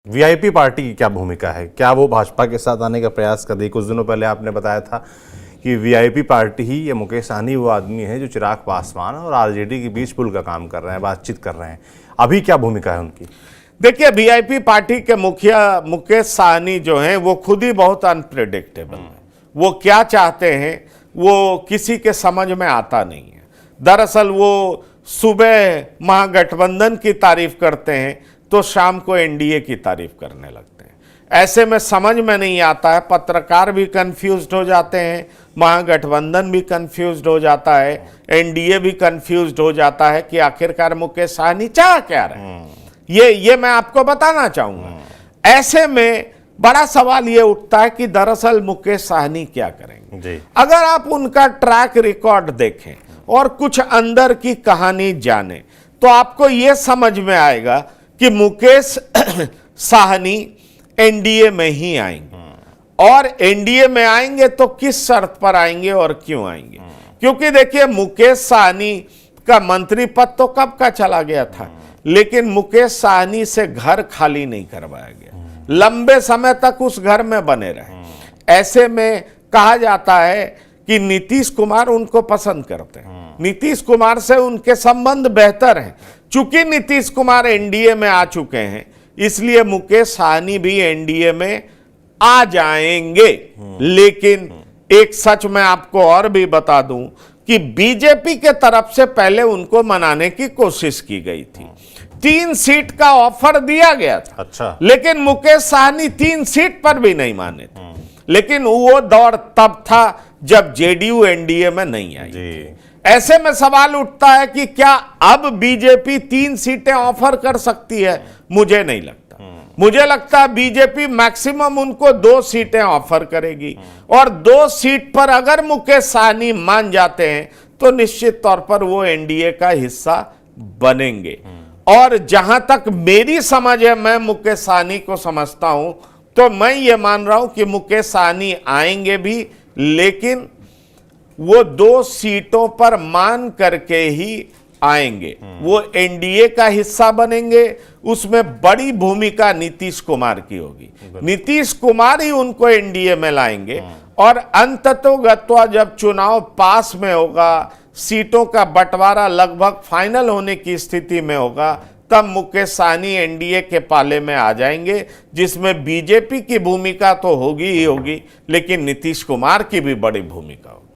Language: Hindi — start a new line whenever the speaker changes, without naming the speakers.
वीआईपी पार्टी की क्या भूमिका है? क्या वो भाजपा के साथ आने का प्रयास कर रही? कुछ दिनों पहले आपने बताया था कि वीआईपी पार्टी ही ये मुकेश सहनी वो आदमी है जो चिराग पासवान और आरजेडी के बीच पुल का काम कर रहे हैं, बातचीत कर रहे हैं। अभी क्या भूमिका है उनकी?
देखिए, वीआईपी पार्टी के मुखिया मुकेश सहनी जो हैं वो खुद ही बहुत अनप्रेडिक्टेबल है। वो क्या चाहते हैं वो किसी के समझ में आता नहीं है। दरअसल वो सुबह महागठबंधन की तारीफ करते हैं तो शाम को एनडीए की तारीफ करने लगते हैं। ऐसे में समझ में नहीं आता है, पत्रकार भी कंफ्यूज्ड हो जाते हैं, महागठबंधन भी कंफ्यूज्ड हो जाता है, एनडीए भी कंफ्यूज्ड हो जाता है कि आखिरकार मुकेश सहनी चाह क्या रहे हैं। ये मैं आपको बताना चाहूंगा। ऐसे में बड़ा सवाल ये उठता है कि दरअसल मुकेश सहनी क्या करेंगे
जी।
अगर आप उनका ट्रैक रिकॉर्ड देखें और कुछ अंदर की कहानी जाने तो आपको यह समझ में आएगा कि मुकेश सहनी एनडीए में ही आएंगे। और एनडीए में आएंगे तो किस शर्त पर आएंगे और क्यों आएंगे? क्योंकि देखिए, मुकेश सहनी का मंत्री पद तो कब का चला गया था, लेकिन मुकेश सहनी से घर खाली नहीं करवाया गया, लंबे समय तक उस घर में बने रहे। ऐसे में कहा जाता है कि नीतीश कुमार उनको पसंद करते हैं, नीतीश कुमार से उनके संबंध बेहतर हैं। चूंकि नीतीश कुमार एनडीए में आ चुके हैं, इसलिए मुकेश सहनी भी एनडीए में आ जाएंगे। लेकिन एक सच मैं आपको और भी बता दूं कि बीजेपी के तरफ से पहले उनको मनाने की कोशिश की गई थी। 3 सीट का ऑफर दिया गया था।
अच्छा।
लेकिन मुकेश सहनी 3 सीट पर भी नहीं माने थे। लेकिन वो दौर तब था जब जेडीयू एनडीए में नहीं आई
जी।
ऐसे में सवाल उठता है कि क्या अब बीजेपी 3 सीटें ऑफर कर सकती है? मुझे नहीं लगता। मुझे लगता है बीजेपी मैक्सिमम उनको 2 सीटें ऑफर करेगी, और 2 सीट पर अगर मुकेश सहनी मान जाते हैं तो निश्चित तौर पर वो एनडीए का हिस्सा बनेंगे। और जहां तक मेरी समझ है, मैं मुकेश सहनी को समझता हूं, तो मैं ये मान रहा हूं कि मुकेश सहनी आएंगे भी, लेकिन वो 2 सीटों पर मान करके ही आएंगे। वो एनडीए का हिस्सा बनेंगे। उसमें बड़ी भूमिका नीतीश कुमार की होगी। नीतीश कुमार ही उनको एनडीए में लाएंगे, और अंततोगत्वा जब चुनाव पास में होगा, सीटों का बंटवारा लगभग फाइनल होने की स्थिति में होगा, तब मुकेश सहनी एनडीए के पाले में आ जाएंगे, जिसमें बीजेपी की भूमिका तो होगी ही होगी, लेकिन नीतीश कुमार की भी बड़ी भूमिका होगी।